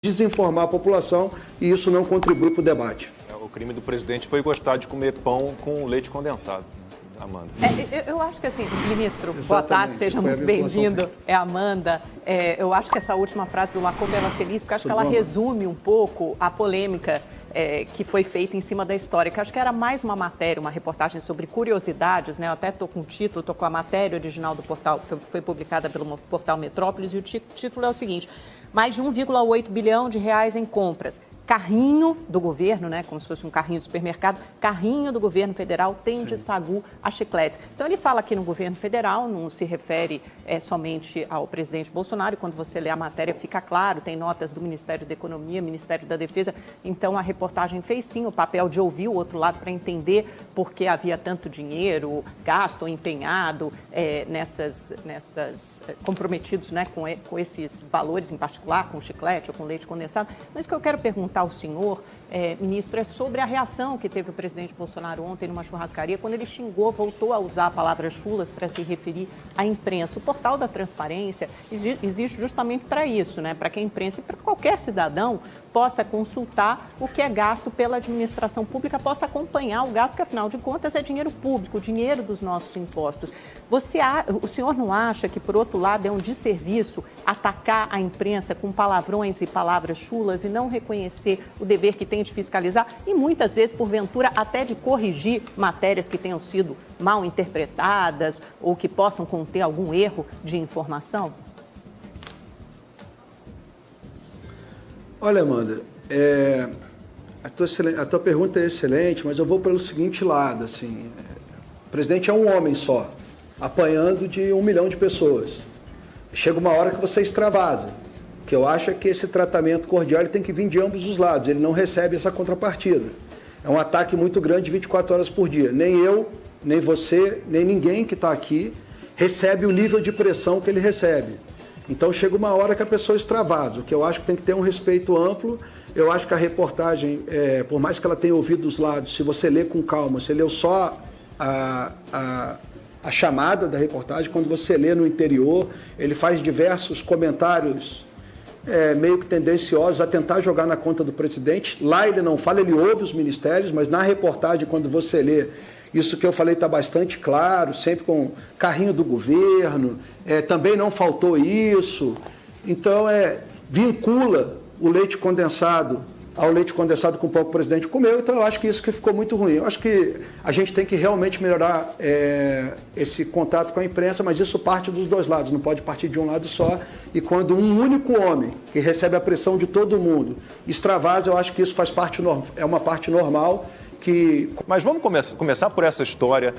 desinformar a população e isso não contribui para o debate. O crime do presidente foi gostar de comer pão com leite condensado. Amanda. Eu acho que assim, ministro, boa tarde, seja muito bem-vindo. É a Amanda. Eu acho que essa última frase do Lacombe ela é feliz, porque acho que ela resume um pouco a polêmica que foi feita em cima da história, que acho que era mais uma matéria, uma reportagem sobre curiosidades, né? Eu até estou com o título, estou com a matéria original do portal, foi publicada pelo portal Metrópolis, e o título é o seguinte: mais de 1,8 bilhão de reais em compras. Carrinho do governo, né, como se fosse um carrinho de supermercado, carrinho do governo federal tem de sagu a chicletes. Então ele fala aqui no governo federal, não se refere somente ao presidente Bolsonaro, e quando você lê a matéria fica claro, tem notas do Ministério da Economia, Ministério da Defesa, então a reportagem fez sim o papel de ouvir o outro lado para entender por que havia tanto dinheiro gasto ou empenhado comprometidos, né, com esses valores em particular, com chiclete ou com leite condensado. Mas o que eu quero perguntar ao senhor, ministro, é sobre a reação que teve o presidente Bolsonaro ontem numa churrascaria, quando ele voltou a usar a palavra chulas para se referir à imprensa. O portal da transparência existe justamente para isso, né? Para que a imprensa e para qualquer cidadão possa consultar o que é gasto pela administração pública, possa acompanhar o gasto, que afinal de contas é dinheiro público, dinheiro dos nossos impostos. O senhor não acha que, por outro lado, é um desserviço atacar a imprensa com palavrões e palavras chulas e não reconhecer o dever que tem de fiscalizar e muitas vezes, porventura, até de corrigir matérias que tenham sido mal interpretadas ou que possam conter algum erro de informação? Olha, Amanda, a tua pergunta é excelente, mas eu vou pelo seguinte lado, assim, o presidente é um homem só, apanhando de 1 milhão de pessoas. Chega uma hora que você extravasa. O que eu acho é que esse tratamento cordial ele tem que vir de ambos os lados, ele não recebe essa contrapartida. É um ataque muito grande 24 horas por dia. Nem eu, nem você, nem ninguém que está aqui recebe o nível de pressão que ele recebe. Então chega uma hora que a pessoa extravasa, o que eu acho que tem que ter um respeito amplo. Eu acho que a reportagem, por mais que ela tenha ouvido os lados, se você lê com calma, você leu só a chamada da reportagem, quando você lê no interior, ele faz diversos comentários meio que tendenciosos a tentar jogar na conta do presidente. Lá ele não fala, ele ouve os ministérios, mas na reportagem, quando você lê, isso que eu falei está bastante claro, sempre com carrinho do governo, também não faltou isso. Então, vincula o leite condensado ao leite condensado com o pão que o presidente comeu. Então, eu acho que isso que ficou muito ruim. Eu acho que a gente tem que realmente melhorar esse contato com a imprensa, mas isso parte dos dois lados, não pode partir de um lado só. E quando um único homem, que recebe a pressão de todo mundo, extravasa, eu acho que isso faz parte, é uma parte normal. Mas vamos começar por essa história.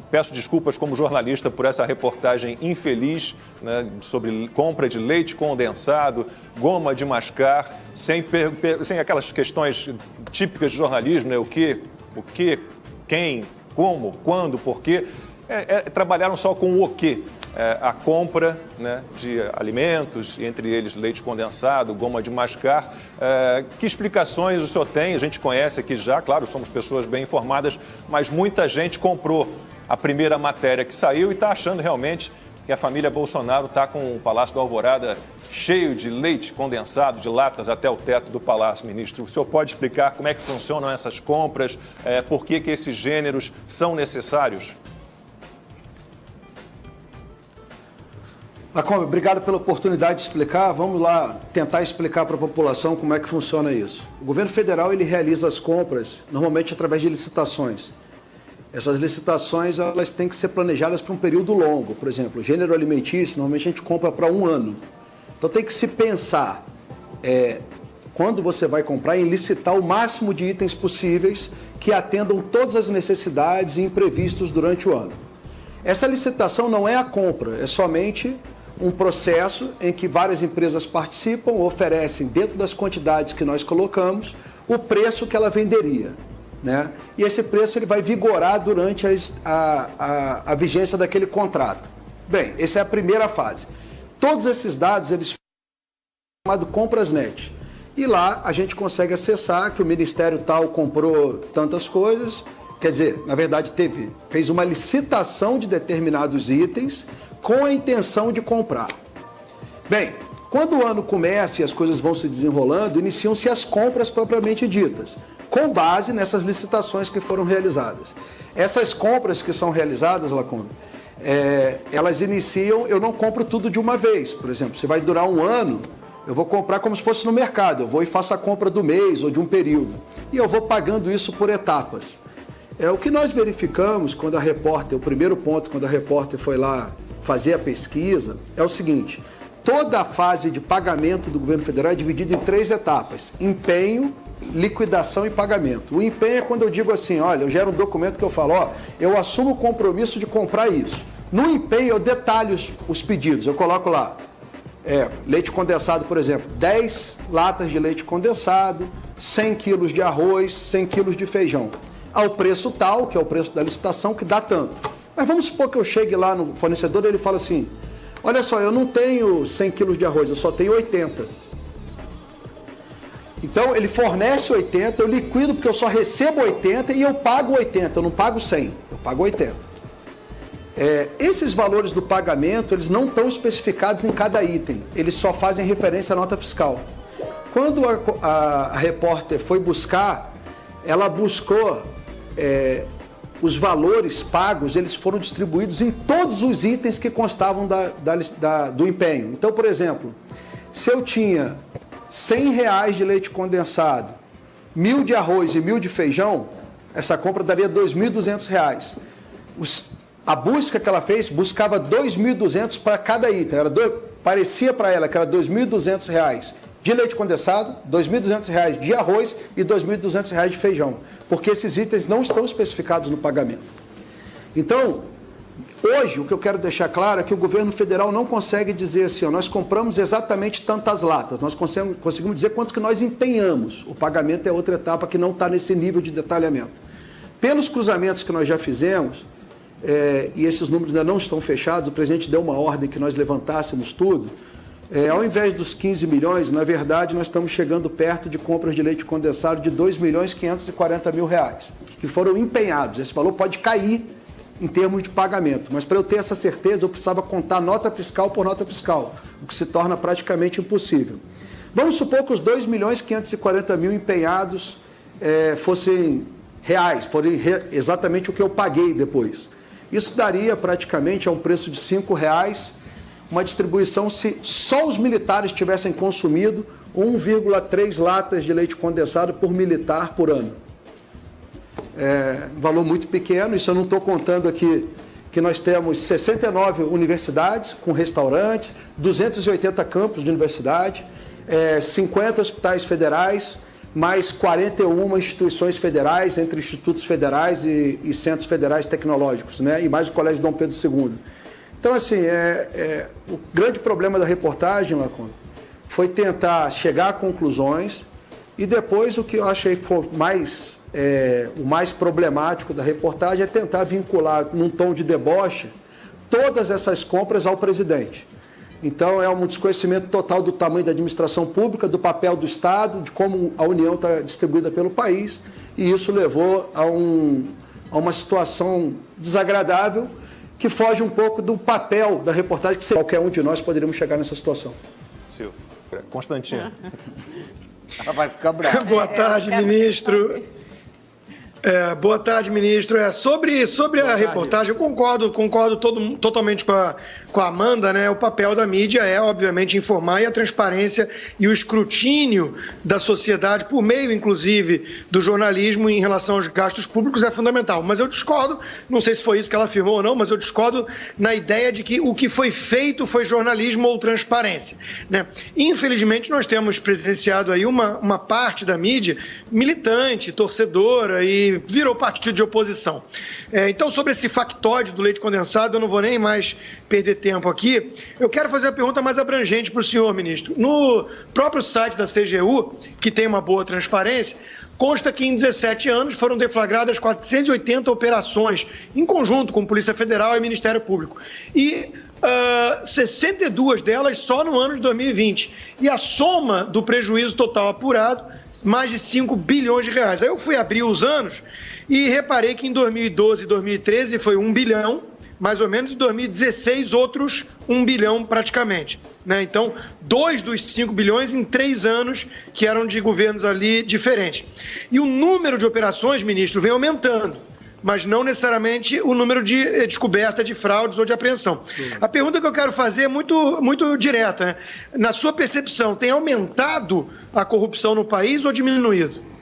Peço desculpas como jornalista por essa reportagem infeliz, né, sobre compra de leite condensado, goma de mascar, sem aquelas questões típicas de jornalismo, né, o que, quem, como, quando, por quê. Trabalharam só com o quê? A compra, né, de alimentos, entre eles leite condensado, goma de mascar. Que explicações o senhor tem? A gente conhece aqui já, claro, somos pessoas bem informadas, mas muita gente comprou a primeira matéria que saiu e está achando realmente que a família Bolsonaro está com o Palácio da Alvorada cheio de leite condensado, de latas até o teto do Palácio, ministro. O senhor pode explicar como é que funcionam essas compras, por que esses gêneros são necessários? Lacombe, obrigado pela oportunidade de explicar. Vamos lá tentar explicar para a população como é que funciona isso. O governo federal ele realiza as compras normalmente através de licitações. Essas licitações elas têm que ser planejadas para um período longo. Por exemplo, o gênero alimentício, normalmente a gente compra para 1 ano. Então tem que se pensar, quando você vai comprar, em licitar o máximo de itens possíveis que atendam todas as necessidades e imprevistos durante o ano. Essa licitação não é a compra, é somente um processo em que várias empresas participam, oferecem dentro das quantidades que nós colocamos o preço que ela venderia, né? E esse preço ele vai vigorar durante a vigência daquele contrato. Bem, essa é a primeira fase. Todos esses dados eles são chamados ComprasNet. E lá a gente consegue acessar que o Ministério tal comprou tantas coisas, quer dizer, na verdade fez uma licitação de determinados itens com a intenção de comprar. Bem, Quando o ano começa e as coisas vão se desenrolando, iniciam-se as compras propriamente ditas, com base nessas licitações que foram realizadas. Essas compras que são realizadas, Lacombe, elas iniciam, eu não compro tudo de uma vez. Por exemplo, se vai durar um ano, eu vou comprar como se fosse no mercado. Eu vou e faço a compra do mês ou de um período. E eu vou pagando isso por etapas. O que nós verificamos quando o primeiro ponto, quando a repórter foi lá fazer a pesquisa, é o seguinte: toda a fase de pagamento do governo federal é dividida em 3 etapas: empenho, liquidação e pagamento. O empenho é quando eu digo assim, olha, eu gero um documento que eu falo, eu assumo o compromisso de comprar isso. No empenho eu detalho os pedidos, eu coloco lá, leite condensado, por exemplo, 10 latas de leite condensado, 100 quilos de arroz, 100 quilos de feijão. Ao preço tal, que é o preço da licitação, que dá tanto. Mas vamos supor que eu chegue lá no fornecedor e ele fala assim, olha só, eu não tenho 100 quilos de arroz, eu só tenho 80. Então, ele fornece 80, eu liquido porque eu só recebo 80 e eu pago 80, eu não pago 100, eu pago 80. Esses valores do pagamento, eles não estão especificados em cada item, eles só fazem referência à nota fiscal. Quando a repórter foi buscar, ela buscou os valores pagos, eles foram distribuídos em todos os itens que constavam do empenho. Então, por exemplo, se eu tinha R$100 de leite condensado, 1.000 de arroz e 1.000 de feijão, essa compra daria R$2.200. A busca que ela fez buscava R$2.200 para cada item. Parecia para ela que era R$2.200 de leite condensado, R$2.200 de arroz e R$2.200 de feijão, porque esses itens não estão especificados no pagamento. Então, hoje, o que eu quero deixar claro é que o governo federal não consegue dizer assim, nós compramos exatamente tantas latas, nós conseguimos dizer quanto que nós empenhamos. O pagamento é outra etapa que não está nesse nível de detalhamento. Pelos cruzamentos que nós já fizemos, e esses números ainda não estão fechados, o presidente deu uma ordem que nós levantássemos tudo, ao invés dos 15 milhões, na verdade, nós estamos chegando perto de compras de leite condensado de R$2.540.000, que foram empenhados. Esse valor pode cair em termos de pagamento, mas para eu ter essa certeza, eu precisava contar nota fiscal por nota fiscal, o que se torna praticamente impossível. Vamos supor que os R$2.540.000 empenhados fossem reais, forem exatamente o que eu paguei depois. Isso daria praticamente a um preço de R$5, uma distribuição se só os militares tivessem consumido 1,3 latas de leite condensado por militar por ano. Um valor muito pequeno, isso eu não estou contando aqui que nós temos 69 universidades com restaurantes, 280 campos de universidade, 50 hospitais federais, mais 41 instituições federais, entre institutos federais e centros federais tecnológicos, né? E mais o Colégio Dom Pedro II. Então, assim, o grande problema da reportagem, Lacombe, foi tentar chegar a conclusões e depois o que eu achei foi o mais problemático da reportagem é tentar vincular, num tom de deboche, todas essas compras ao presidente. Então, é um desconhecimento total do tamanho da administração pública, do papel do Estado, de como a União está distribuída pelo país, e isso levou a uma situação desagradável que foge um pouco do papel da reportagem, que qualquer um de nós poderíamos chegar nessa situação. Silvio, Constantino. Ela vai ficar brava. Boa tarde, ministro. Boa tarde, ministro. Sobre a reportagem, eu concordo totalmente com a Amanda, né? O papel da mídia é, obviamente, informar, e a transparência e o escrutínio da sociedade, por meio, inclusive, do jornalismo em relação aos gastos públicos é fundamental. Mas eu discordo, não sei se foi isso que ela afirmou ou não, mas eu discordo na ideia de que o que foi feito foi jornalismo ou transparência, né? Infelizmente, nós temos presenciado aí uma parte da mídia militante, torcedora e virou partido de oposição. Então, sobre esse factoide do leite condensado, eu não vou nem mais perder tempo aqui. Eu quero fazer uma pergunta mais abrangente para o senhor, ministro. No próprio site da CGU, que tem uma boa transparência, consta que em 17 anos foram deflagradas 480 operações, em conjunto com Polícia Federal e Ministério Público. E 62 delas só no ano de 2020. E a soma do prejuízo total apurado, mais de 5 bilhões de reais. Aí eu fui abrir os anos e reparei que em 2012 e 2013 foi 1 bilhão, mais ou menos, em 2016 outros 1 bilhão praticamente. Né? Então, 2 dos 5 bilhões em 3 anos que eram de governos ali diferentes. E o número de operações, ministro, vem aumentando, mas não necessariamente o número de descoberta de fraudes ou de apreensão. Sim. A pergunta que eu quero fazer é muito direta. Né? Na sua percepção, tem aumentado a corrupção no país ou diminuído?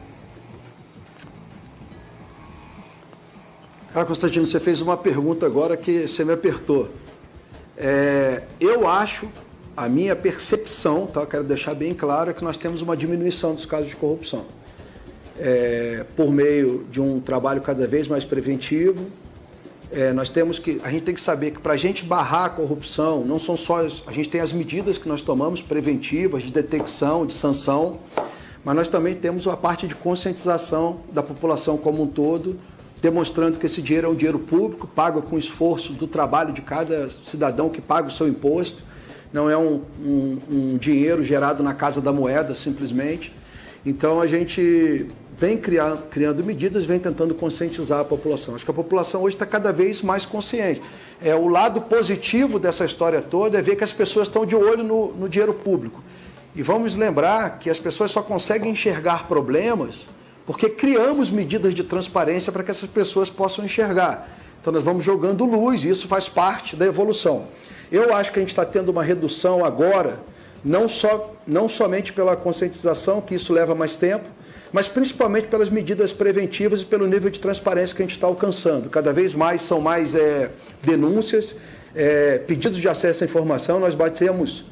Cara, Constantino, você fez uma pergunta agora que você me apertou. Eu acho, a minha percepção, tá? Quero deixar bem claro, é que nós temos uma diminuição dos casos de corrupção. Por meio de um trabalho cada vez mais preventivo. A gente tem que saber que para a gente barrar a corrupção, não são só a gente tem as medidas que nós tomamos preventivas, de detecção, de sanção, mas nós também temos a parte de conscientização da população como um todo, demonstrando que esse dinheiro é um dinheiro público, pago com esforço do trabalho de cada cidadão que paga o seu imposto, não é um dinheiro gerado na casa da moeda, simplesmente. Então, a gente vem criando medidas, vem tentando conscientizar a população. Acho que a população hoje está cada vez mais consciente. O lado positivo dessa história toda é ver que as pessoas estão de olho no dinheiro público. E vamos lembrar que as pessoas só conseguem enxergar problemas porque criamos medidas de transparência para que essas pessoas possam enxergar. Então, nós vamos jogando luz e isso faz parte da evolução. Eu acho que a gente está tendo uma redução agora, não somente pela conscientização, que isso leva mais tempo, mas principalmente pelas medidas preventivas e pelo nível de transparência que a gente está alcançando. Cada vez mais são mais denúncias, pedidos de acesso à informação. Nós estamos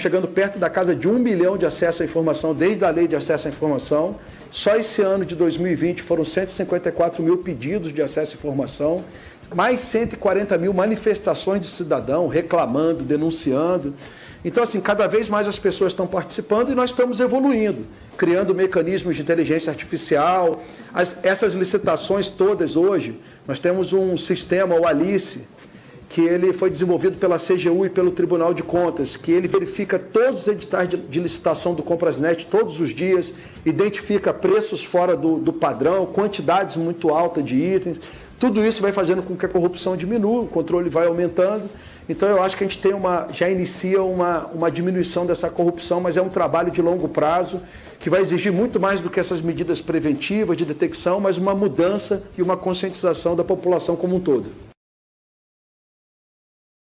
chegando perto da casa de 1 milhão de acesso à informação desde a lei de acesso à informação. Só esse ano de 2020 foram 154 mil pedidos de acesso à informação, mais 140 mil manifestações de cidadão reclamando, denunciando. Então, assim, cada vez mais as pessoas estão participando e nós estamos evoluindo, criando mecanismos de inteligência artificial. Essas licitações todas hoje, nós temos um sistema, o Alice, que ele foi desenvolvido pela CGU e pelo Tribunal de Contas, que ele verifica todos os editais de licitação do Comprasnet todos os dias, identifica preços fora do padrão, quantidades muito altas de itens. Tudo isso vai fazendo com que a corrupção diminua, o controle vai aumentando. Então, eu acho que a gente já inicia uma diminuição dessa corrupção, mas é um trabalho de longo prazo que vai exigir muito mais do que essas medidas preventivas de detecção, mas uma mudança e uma conscientização da população como um todo.